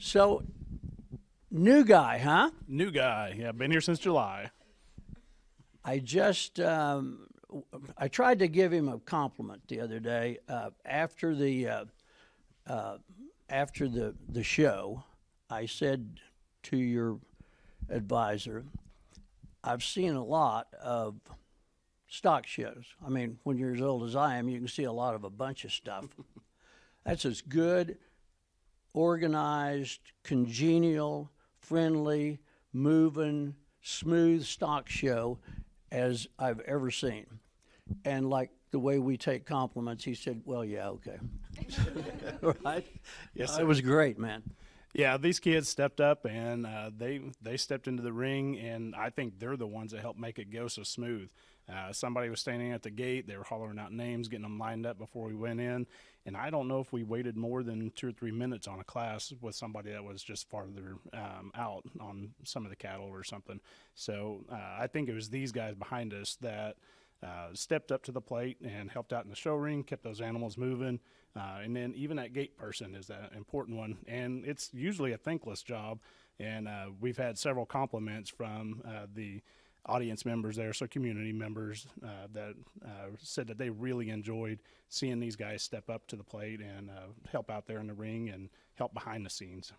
So, new guy, huh? New guy. Yeah, been here since July. I just I tried to give him a compliment the other day after the show. I said to your advisor, I've seen a lot of stock shows. I mean, when you're as old as I am, you can see a lot of a bunch of stuff. That's as good, organized, congenial, friendly, moving, smooth stock show as I've ever seen. And like the way we take compliments, he said, well, yeah, okay. Right? Yes, It was great, man. Yeah, these kids stepped up and they stepped into the ring, and I think they're the ones that helped make it go so smooth. Somebody was standing at the gate. They were hollering out names, getting them lined up before we went in. And I don't know if we waited more than 2 or 3 minutes on a class with somebody that was just farther out on some of the cattle or something. So I think it was these guys behind us that stepped up to the plate and helped out in the show ring, kept those animals moving. And then even that gate person is an important one. And it's usually a thankless job. And we've had several compliments from the audience members there, so community members that said that they really enjoyed seeing these guys step up to the plate and help out there in the ring and help behind the scenes.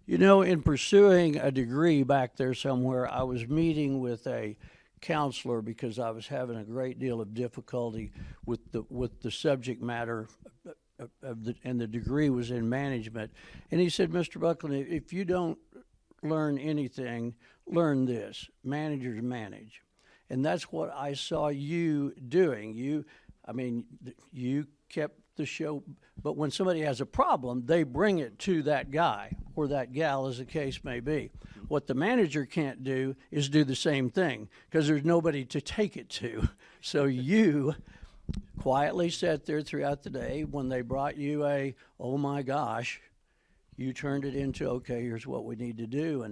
You know, in pursuing a degree back there somewhere, I was meeting with a counselor because I was having a great deal of difficulty with the subject matter and the degree was in management. And he said, Mr. Buckland, if you don't learn anything, learn this: managers manage. And that's what I saw you doing. You kept the show, but when somebody has a problem, they bring it to that guy or that gal, as the case may be. What the manager can't do is do the same thing because there's nobody to take it to. So you quietly sat there throughout the day. When they brought you oh my gosh, you turned it into, okay, here's what we need to do.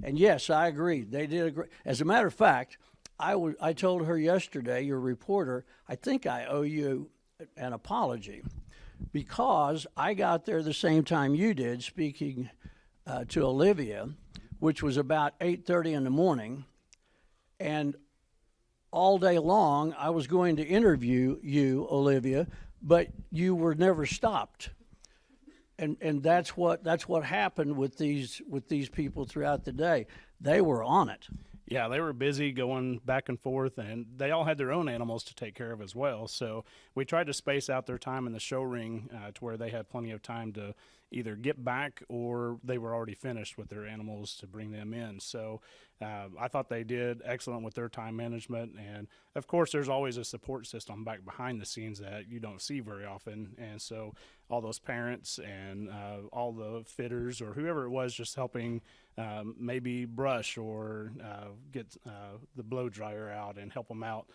And yes, I agree. They did a great. As a matter of fact, I told her yesterday, your reporter, I think I owe you an apology because I got there the same time you did, speaking to Olivia, which was about 8:30 in the morning, and all day long I was going to interview you, Olivia, but you were never stopped. And that's what happened with these people throughout the day. They were on it. Yeah, they were busy going back and forth, and they all had their own animals to take care of as well. So we tried to space out their time in the show ring to where they had plenty of time to either get back or they were already finished with their animals to bring them in. So I thought they did excellent with their time management. And, of course, there's always a support system back behind the scenes that you don't see very often. And so all those parents and all the fitters or whoever it was just helping maybe brush or get the blow dryer out and help them out,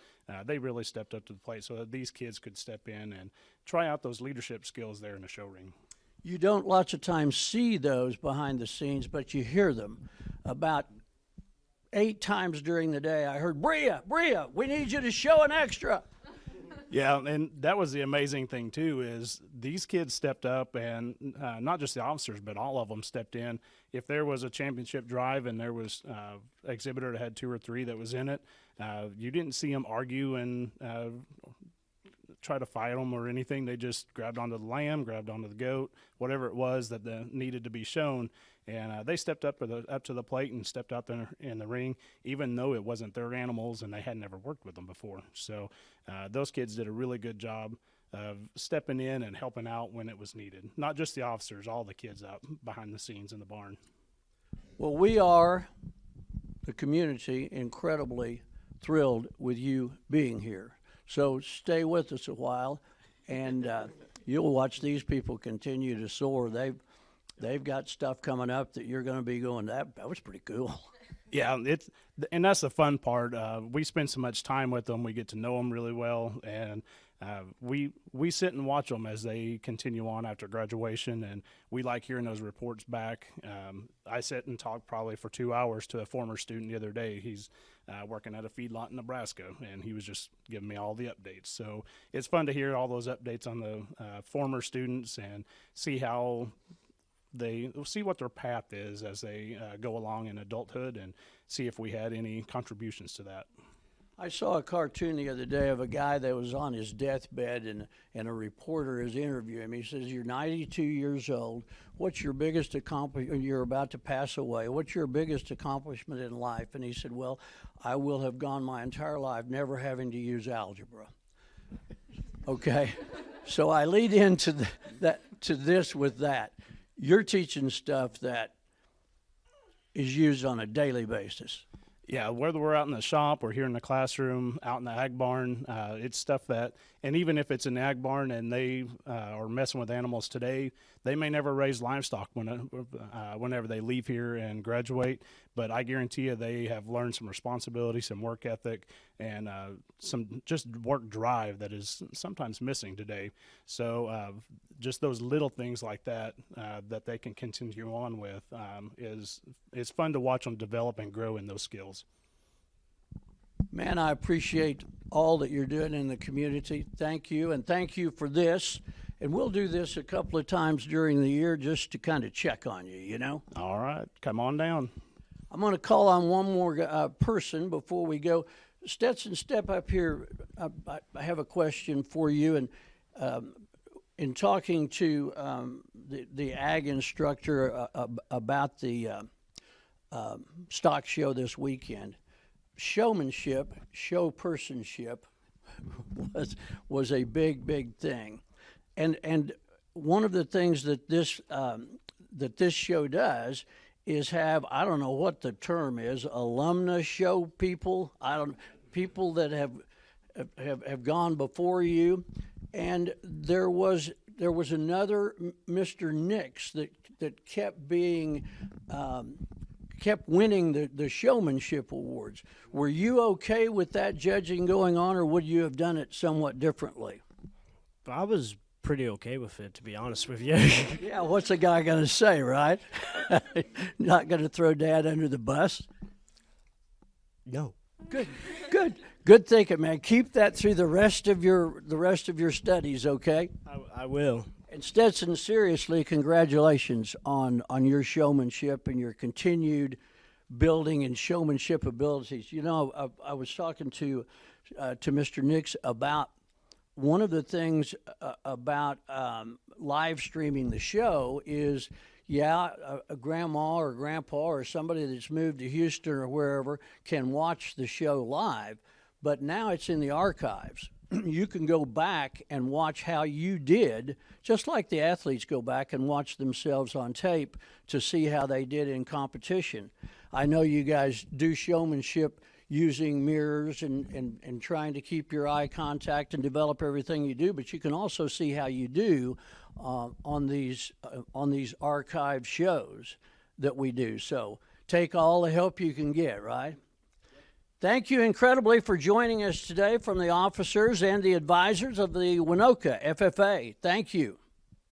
they really stepped up to the plate so that these kids could step in and try out those leadership skills there in the show ring. You don't lots of times see those behind the scenes, but you hear them. About 8 times during the day, I heard, Bria, we need you to show an extra. Yeah, and that was the amazing thing, too, is these kids stepped up, and not just the officers, but all of them stepped in. If there was a championship drive and there was an exhibitor that had 2 or 3 that was in it, you didn't see them argue and try to fight them or anything. They just grabbed onto the lamb, grabbed onto the goat, whatever it was that needed to be shown. And they stepped up to the plate and stepped out there in the ring, even though it wasn't their animals and they had never worked with them before. So those kids did a really good job of stepping in and helping out when it was needed. Not just the officers, all the kids out behind the scenes in the barn. Well, we are, the community, incredibly thrilled with you being here. So stay with us a while, and you'll watch these people continue to soar. They've got stuff coming up that you're going to be going, that was pretty cool. Yeah, and that's the fun part. We spend so much time with them. We get to know them really well, and we sit and watch them as they continue on after graduation, and we like hearing those reports back. I sit and talk probably for 2 hours to a former student the other day. He's working at a feedlot in Nebraska, and he was just giving me all the updates. So it's fun to hear all those updates on the former students and see how they see what their path is as they go along in adulthood, and see if we had any contributions to that. I saw a cartoon the other day of a guy that was on his deathbed, and a reporter is interviewing him. He says, "You're 92 years old. What's your biggest accomplishment? You're about to pass away. What's your biggest accomplishment in life?" And he said, "Well, I will have gone my entire life never having to use algebra." Okay, so I lead into this with that. You're teaching stuff that is used on a daily basis. Yeah, whether we're out in the shop or here in the classroom, out in the ag barn, it's stuff that, and even if it's an ag barn and they are messing with animals today, they may never raise livestock whenever they leave here and graduate, but I guarantee you they have learned some responsibility, some work ethic, and some just work drive that is sometimes missing today. So just those little things like that that they can continue on with is fun to watch them develop and grow in those skills. Man, I appreciate all that you're doing in the community. Thank you, and thank you for this. And we'll do this a couple of times during the year just to kind of check on you, you know? All right, come on down. I'm going to call on one more person before we go. Stetson, step up here. I have a question for you. And in talking to the ag instructor about the stock show this weekend, showmanship, show-personship was a big thing. And one of the things that this show does is have, I don't know what the term is, alumna show people. People that have gone before you, and there was another Mr. Nix that kept winning the showmanship awards. Were you okay with that judging going on, or would you have done it somewhat differently? I was pretty okay with it, to be honest with you. Yeah, what's a guy going to say, right? Not going to throw Dad under the bus? No. Good thinking, man. Keep that through the rest of your studies, okay? I will. And Stetson, seriously, congratulations on your showmanship and your continued building and showmanship abilities. You know, I was talking to Mr. Nix about one of the things about live streaming the show is, a grandma or grandpa or somebody that's moved to Houston or wherever can watch the show live, but now it's in the archives. You can go back and watch how you did, just like the athletes go back and watch themselves on tape to see how they did in competition. I know you guys do showmanship using mirrors and trying to keep your eye contact and develop everything you do, but you can also see how you do on these archive shows that we do. So take all the help you can get, right? Thank you incredibly for joining us today from the officers and the advisors of the Waynoka FFA. Thank you.